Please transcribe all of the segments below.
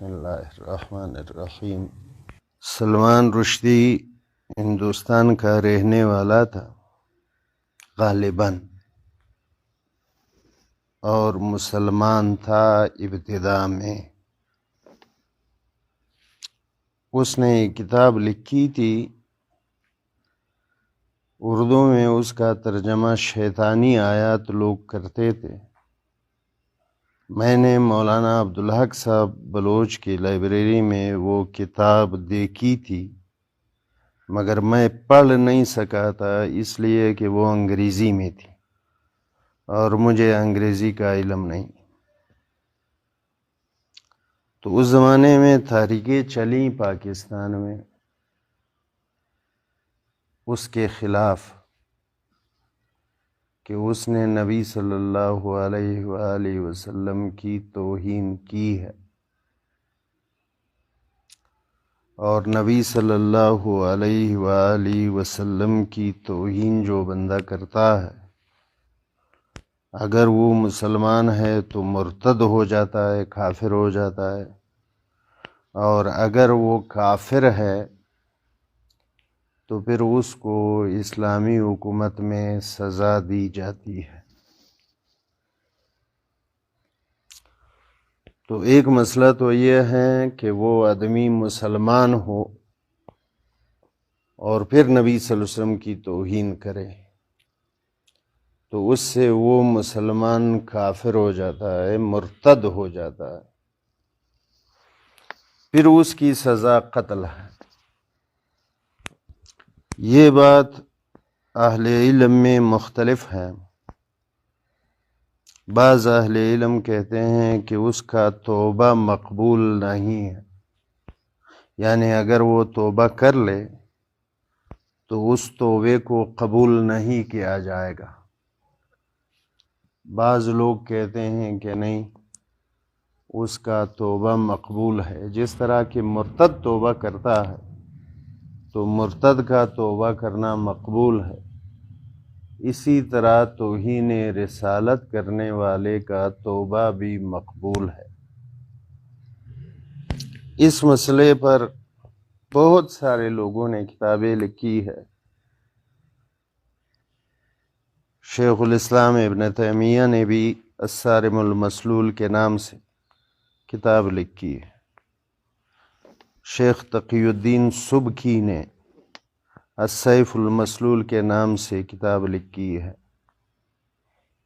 بسم اللہ الرحمن الرحیم۔ سلمان رشدی ہندوستان کا رہنے والا تھا غالباً، اور مسلمان تھا ابتداء میں۔ اس نے ایک کتاب لکھی تھی، اردو میں اس کا ترجمہ شیطانی آیات لوگ کرتے تھے۔ میں نے مولانا عبدالحق صاحب بلوچ کی لائبریری میں وہ کتاب دیکھی تھی، مگر میں پڑھ نہیں سکا تھا، اس لیے کہ وہ انگریزی میں تھی اور مجھے انگریزی کا علم نہیں۔ تو اس زمانے میں تحریکیں چلیں پاکستان میں اس کے خلاف کہ اس نے نبی صلی اللہ علیہ وآلہ وسلم کی توہین کی ہے، اور نبی صلی اللہ علیہ وآلہ وسلم کی توہین جو بندہ کرتا ہے، اگر وہ مسلمان ہے تو مرتد ہو جاتا ہے، کافر ہو جاتا ہے، اور اگر وہ کافر ہے تو پھر اس کو اسلامی حکومت میں سزا دی جاتی ہے۔ تو ایک مسئلہ تو یہ ہے کہ وہ آدمی مسلمان ہو اور پھر نبی صلی اللہ علیہ وسلم کی توہین کرے، تو اس سے وہ مسلمان کافر ہو جاتا ہے، مرتد ہو جاتا ہے، پھر اس کی سزا قتل ہے۔ یہ بات اہل علم میں مختلف ہے۔ بعض اہل علم کہتے ہیں کہ اس کا توبہ مقبول نہیں ہے، یعنی اگر وہ توبہ کر لے تو اس توبے کو قبول نہیں کیا جائے گا۔ بعض لوگ کہتے ہیں کہ نہیں، اس کا توبہ مقبول ہے، جس طرح کہ مرتد توبہ کرتا ہے تو مرتد کا توبہ کرنا مقبول ہے، اسی طرح توہین رسالت کرنے والے کا توبہ بھی مقبول ہے۔ اس مسئلے پر بہت سارے لوگوں نے کتابیں لکھی ہے۔ شیخ الاسلام ابن تیمیہ نے بھی الصارم المسلول کے نام سے کتاب لکھی ہے۔ شیخ تقی الدین سبکی نے السیف المسلول کے نام سے کتاب لکھی ہے۔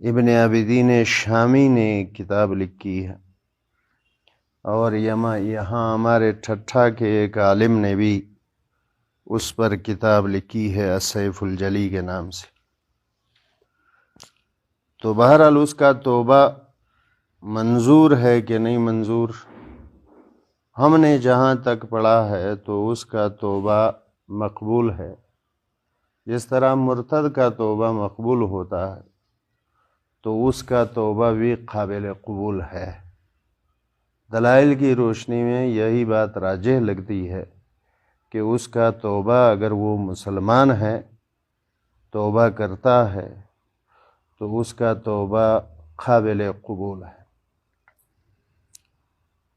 ابن عابدین شامی نے کتاب لکھی ہے، اور یہاں ہمارے ٹھٹھا کے ایک عالم نے بھی اس پر کتاب لکھی ہے السیف الجلی کے نام سے۔ تو بہرحال اس کا توبہ منظور ہے کہ نہیں منظور، ہم نے جہاں تک پڑھا ہے تو اس کا توبہ مقبول ہے، جس طرح مرتد کا توبہ مقبول ہوتا ہے تو اس کا توبہ بھی قابل قبول ہے۔ دلائل کی روشنی میں یہی بات راجح لگتی ہے کہ اس کا توبہ، اگر وہ مسلمان ہے، توبہ کرتا ہے تو اس کا توبہ قابل قبول ہے۔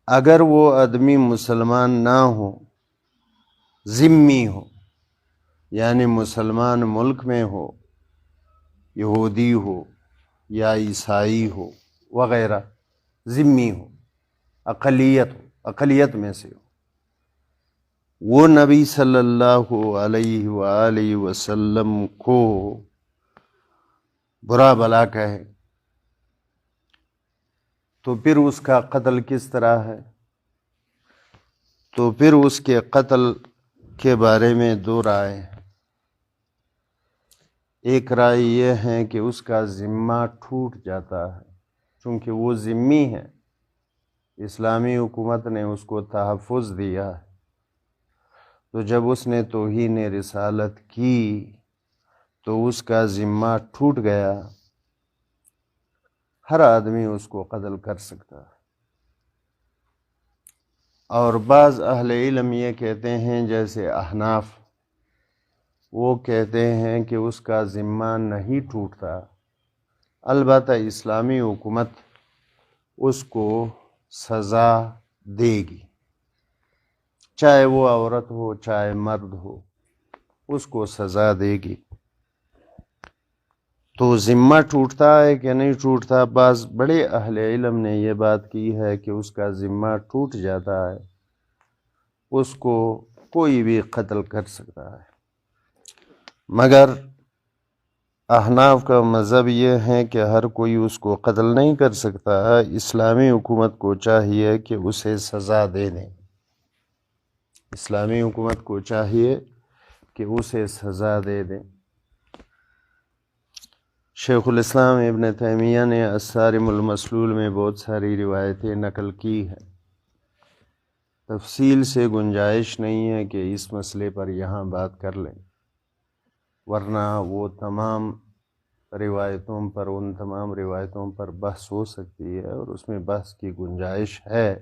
اگر وہ آدمی مسلمان نہ ہو، ذمی ہو، یعنی مسلمان ملک میں ہو، یہودی ہو یا عیسائی ہو وغیرہ، ذمی ہو، اقلیت میں سے ہو، وہ نبی صلی اللہ علیہ وآلہ وسلم کو برا بلا کہے، تو پھر اس کا قتل کس طرح ہے؟ تو پھر اس کے قتل کے بارے میں دو رائے ہیں۔ ایک رائے یہ ہے کہ اس کا ذمہ ٹوٹ جاتا ہے، چونکہ وہ ذمی ہے، اسلامی حکومت نے اس کو تحفظ دیا ہے، تو جب اس نے توہین رسالت کی تو اس کا ذمہ ٹوٹ گیا، ہر آدمی اس کو قتل کر سکتا ہے۔ اور بعض اہل علم یہ کہتے ہیں، جیسے احناف، وہ کہتے ہیں کہ اس کا ذمہ نہیں ٹوٹتا، البتہ اسلامی حکومت اس کو سزا دے گی، چاہے وہ عورت ہو چاہے مرد ہو، اس کو سزا دے گی۔ تو ذمہ ٹوٹتا ہے کہ نہیں ٹوٹتا؟ بعض بڑے اہل علم نے یہ بات کی ہے کہ اس کا ذمہ ٹوٹ جاتا ہے، اس کو کوئی بھی قتل کر سکتا ہے، مگر احناف کا مذہب یہ ہے کہ ہر کوئی اس کو قتل نہیں کر سکتا ہے۔ اسلامی حکومت کو چاہیے کہ اسے سزا دے دیں، اسلامی حکومت کو چاہیے کہ اسے سزا دے دیں۔ شیخ الاسلام ابن تیمیہ نے الصارم المسلول میں بہت ساری روایتیں نقل کی ہیں، تفصیل سے گنجائش نہیں ہے کہ اس مسئلے پر یہاں بات کر لیں، ورنہ وہ تمام روایتوں پر، ان تمام روایتوں پر بحث ہو سکتی ہے، اور اس میں بحث کی گنجائش ہے،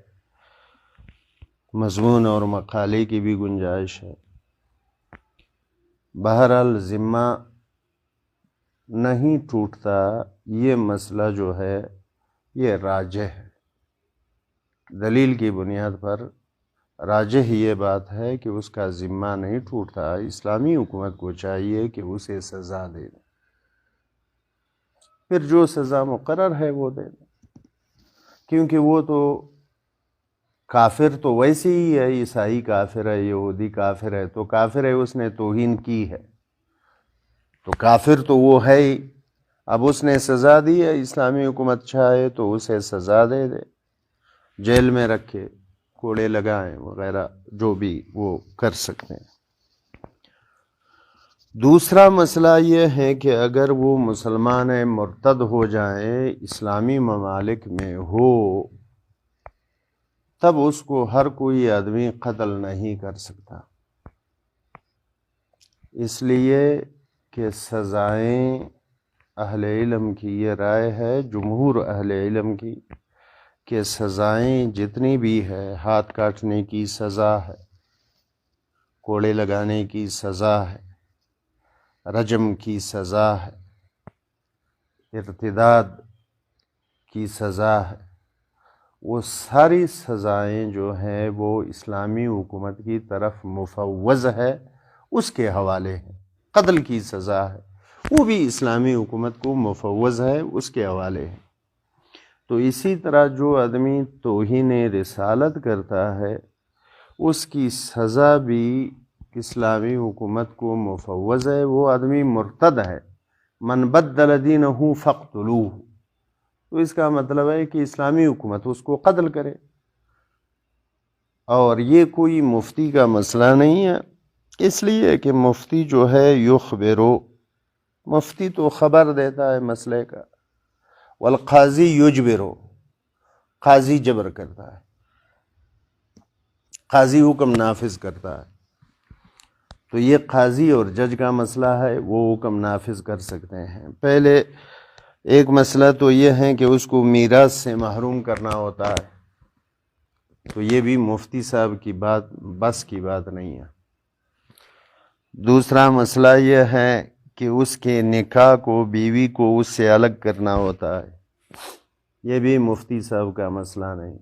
مضمون اور مقالے کی بھی گنجائش ہے۔ بہرحال ذمہ نہیں ٹوٹتا، یہ مسئلہ جو ہے یہ راجح ہے، دلیل کی بنیاد پر راجح یہ بات ہے کہ اس کا ذمہ نہیں ٹوٹتا۔ اسلامی حکومت کو چاہیے کہ اسے سزا دے دے، پھر جو سزا مقرر ہے وہ دے دے، کیونکہ وہ تو کافر تو ویسے ہی ہے، عیسائی کافر ہے، یہودی کافر ہے تو کافر ہے، اس نے توہین کی ہے تو کافر تو وہ ہے ہی۔ اب اس نے سزا دی ہے، اسلامی حکومت چاہے تو اسے سزا دے دے، جیل میں رکھے، کوڑے لگائیں وغیرہ جو بھی وہ کر سکتے ہیں۔ دوسرا مسئلہ یہ ہے کہ اگر وہ مسلمان مرتد ہو جائیں، اسلامی ممالک میں ہو، تب اس کو ہر کوئی آدمی قتل نہیں کر سکتا، اس لیے کہ سزائیں، اہل علم کی یہ رائے ہے، جمہور اہل علم کی، کہ سزائیں جتنی بھی ہے، ہاتھ کاٹنے کی سزا ہے، کوڑے لگانے کی سزا ہے، رجم کی سزا ہے، ارتداد کی سزا ہے، وہ ساری سزائیں جو ہیں وہ اسلامی حکومت کی طرف مفوض ہے، اس کے حوالے ہیں۔ قتل کی سزا ہے، وہ بھی اسلامی حکومت کو مفوض ہے، اس کے حوالے ہے۔ تو اسی طرح جو آدمی توہین رسالت کرتا ہے، اس کی سزا بھی اسلامی حکومت کو مفوض ہے، وہ آدمی مرتد ہے، من بدل دینہ فاقتلوہ، تو اس کا مطلب ہے کہ اسلامی حکومت اس کو قتل کرے۔ اور یہ کوئی مفتی کا مسئلہ نہیں ہے، اس لیے کہ مفتی جو ہے یخبرو، مفتی تو خبر دیتا ہے مسئلے کا، والقاضی یجبرو، قاضی جبر کرتا ہے، قاضی حکم نافذ کرتا ہے۔ تو یہ قاضی اور جج کا مسئلہ ہے، وہ حکم نافذ کر سکتے ہیں۔ پہلے ایک مسئلہ تو یہ ہے کہ اس کو میراث سے محروم کرنا ہوتا ہے، تو یہ بھی مفتی صاحب کی بات، بس کی بات نہیں ہے۔ دوسرا مسئلہ یہ ہے کہ اس کے نکاح کو، بیوی کو اس سے الگ کرنا ہوتا ہے، یہ بھی مفتی صاحب کا مسئلہ نہیں۔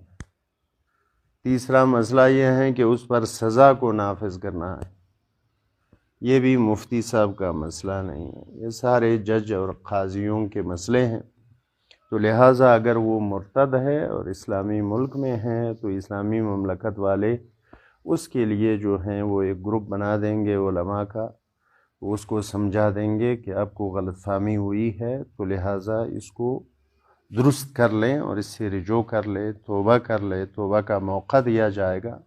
تیسرا مسئلہ یہ ہے کہ اس پر سزا کو نافذ کرنا ہے، یہ بھی مفتی صاحب کا مسئلہ نہیں ہے، یہ سارے جج اور قاضیوں کے مسئلے ہیں۔ تو لہٰذا اگر وہ مرتد ہے اور اسلامی ملک میں ہیں تو اسلامی مملکت والے اس کے لیے جو ہیں وہ ایک گروپ بنا دیں گے علماء کا، اس کو سمجھا دیں گے کہ آپ کو غلط فہمی ہوئی ہے، تو لہٰذا اس کو درست کر لیں اور اس سے رجوع کر لیں، توبہ کر لیں، توبہ کا موقع دیا جائے گا۔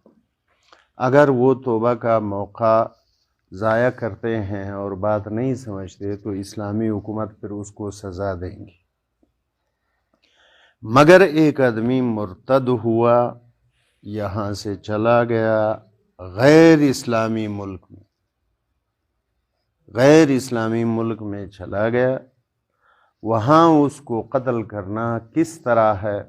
اگر وہ توبہ کا موقع ضائع کرتے ہیں اور بات نہیں سمجھتے تو اسلامی حکومت پھر اس کو سزا دیں گی۔ مگر ایک آدمی مرتد ہوا، یہاں سے چلا گیا غیر اسلامی ملک میں، غیر اسلامی ملک میں چلا گیا، وہاں اس کو قتل کرنا کس طرح ہے؟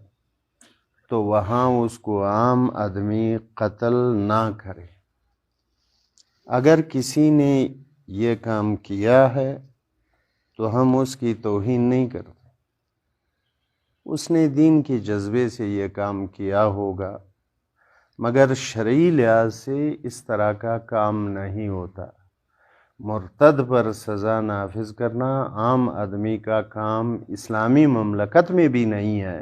تو وہاں اس کو عام آدمی قتل نہ کرے۔ اگر کسی نے یہ کام کیا ہے تو ہم اس کی توہین نہیں کرتے، اس نے دین کے جذبے سے یہ کام کیا ہوگا، مگر شرعی لحاظ سے اس طرح کا کام نہیں ہوتا۔ مرتد پر سزا نافذ کرنا عام آدمی کا کام اسلامی مملکت میں بھی نہیں ہے،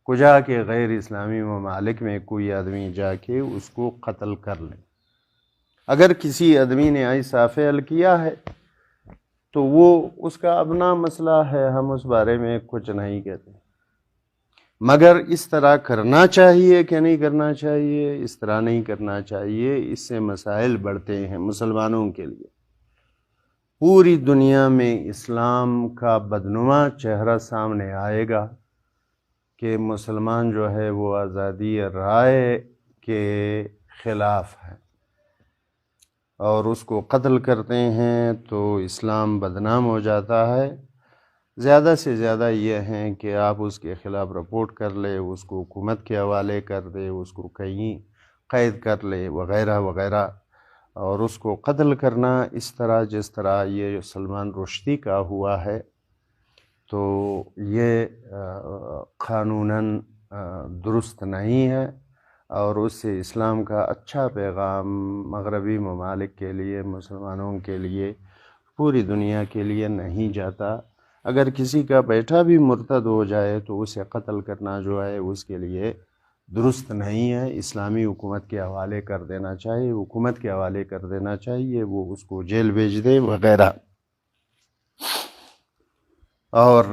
کجا کہ غیر اسلامی ممالک میں کوئی آدمی جا کے اس کو قتل کر لے۔ اگر کسی آدمی نے ایسا فعل کیا ہے تو وہ اس کا اپنا مسئلہ ہے، ہم اس بارے میں کچھ نہیں کہتے، مگر اس طرح کرنا چاہیے کہ نہیں کرنا چاہیے، اس طرح نہیں کرنا چاہیے۔ اس سے مسائل بڑھتے ہیں مسلمانوں کے لیے۔ پوری دنیا میں اسلام کا بدنما چہرہ سامنے آئے گا کہ مسلمان جو ہے وہ آزادی رائے کے خلاف ہے اور اس کو قتل کرتے ہیں تو اسلام بدنام ہو جاتا ہے۔ زیادہ سے زیادہ یہ ہیں کہ آپ اس کے خلاف رپورٹ کر لے، اس کو حکومت کے حوالے کر دے، اس کو کہیں قید کر لے وغیرہ وغیرہ، اور اس کو قتل کرنا اس طرح جس طرح یہ سلمان رشدی کا ہوا ہے تو یہ قانوناً درست نہیں ہے، اور اس سے اسلام کا اچھا پیغام مغربی ممالک کے لیے، مسلمانوں کے لیے، پوری دنیا کے لیے نہیں جاتا۔ اگر کسی کا بیٹا بھی مرتد ہو جائے تو اسے قتل کرنا جو ہے اس کے لیے درست نہیں ہے، اسلامی حکومت کے حوالے کر دینا چاہیے، حکومت کے حوالے کر دینا چاہیے، وہ اس کو جیل بھیج دے وغیرہ۔ اور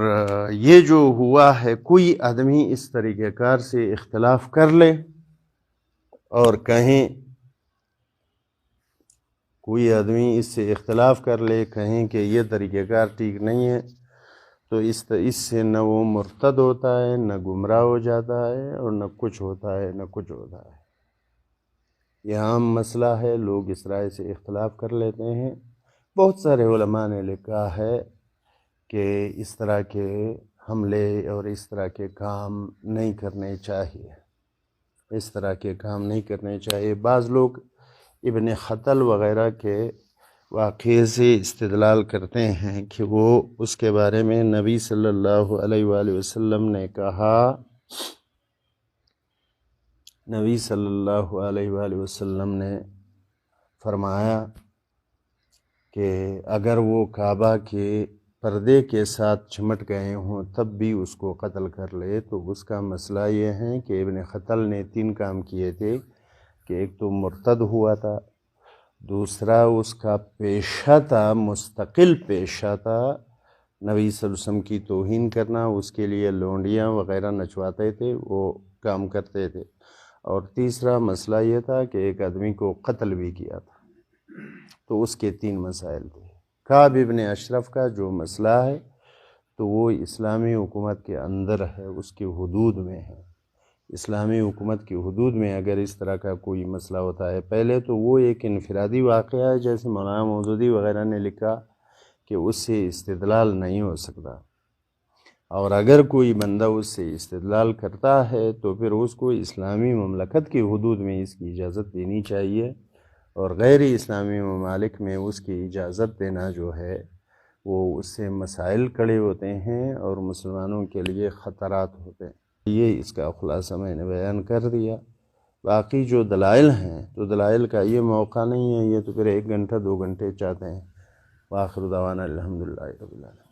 یہ جو ہوا ہے، کوئی آدمی اس طریقہ کار سے اختلاف کر لے اور کہیں، کوئی آدمی اس سے اختلاف کر لے کہیں کہ یہ طریقہ کار ٹھیک نہیں ہے، تو اس سے نہ وہ مرتد ہوتا ہے، نہ گمراہ ہو جاتا ہے، اور نہ کچھ ہوتا ہے، نہ کچھ ہوتا ہے۔ یہ عام مسئلہ ہے، لوگ اس رائے سے اختلاف کر لیتے ہیں۔ بہت سارے علماء نے لکھا ہے کہ اس طرح کے حملے اور اس طرح کے کام نہیں کرنے چاہیے، اس طرح کے کام نہیں کرنے چاہیے۔ بعض لوگ ابن خطل وغیرہ کے واقعے سے استدلال کرتے ہیں کہ وہ اس کے بارے میں نبی صلی اللہ علیہ وآلہ وسلم نے کہا، نبی صلی اللہ علیہ وآلہ وسلم نے فرمایا کہ اگر وہ کعبہ کے پردے کے ساتھ چمٹ گئے ہوں تب بھی اس کو قتل کر لے، تو اس کا مسئلہ یہ ہے کہ ابن خطل نے 3 کام کیے تھے کہ ایک تو مرتد ہوا تھا، دوسرا اس کا پیشہ تھا، مستقل پیشہ تھا نبی صلی اللہ علیہ وسلم کی توہین کرنا، اس کے لیے لونڈیاں وغیرہ نچواتے تھے، وہ کام کرتے تھے، اور تیسرا مسئلہ یہ تھا کہ ایک آدمی کو قتل بھی کیا تھا۔ تو اس کے 3 مسائل تھے۔ کعب ابن اشرف کا جو مسئلہ ہے تو وہ اسلامی حکومت کے اندر ہے، اس کی حدود میں ہے۔ اسلامی حکومت کی حدود میں اگر اس طرح کا کوئی مسئلہ ہوتا ہے، پہلے تو وہ ایک انفرادی واقعہ ہے، جیسے مولانا مودودی وغیرہ نے لکھا کہ اس سے استدلال نہیں ہو سکتا، اور اگر کوئی بندہ اس سے استدلال کرتا ہے تو پھر اس کو اسلامی مملکت کی حدود میں اس کی اجازت دینی چاہیے، اور غیر اسلامی ممالک میں اس کی اجازت دینا جو ہے وہ اس سے مسائل کھڑے ہوتے ہیں اور مسلمانوں کے لیے خطرات ہوتے ہیں۔ یہ اس کا خلاصہ میں نے بیان کر دیا۔ باقی جو دلائل ہیں تو دلائل کا یہ موقع نہیں ہے، یہ تو پھر 1 گھنٹہ 2 گھنٹے چاہتے ہیں۔ وآخر دعوانا الحمدللہ رب العالمین۔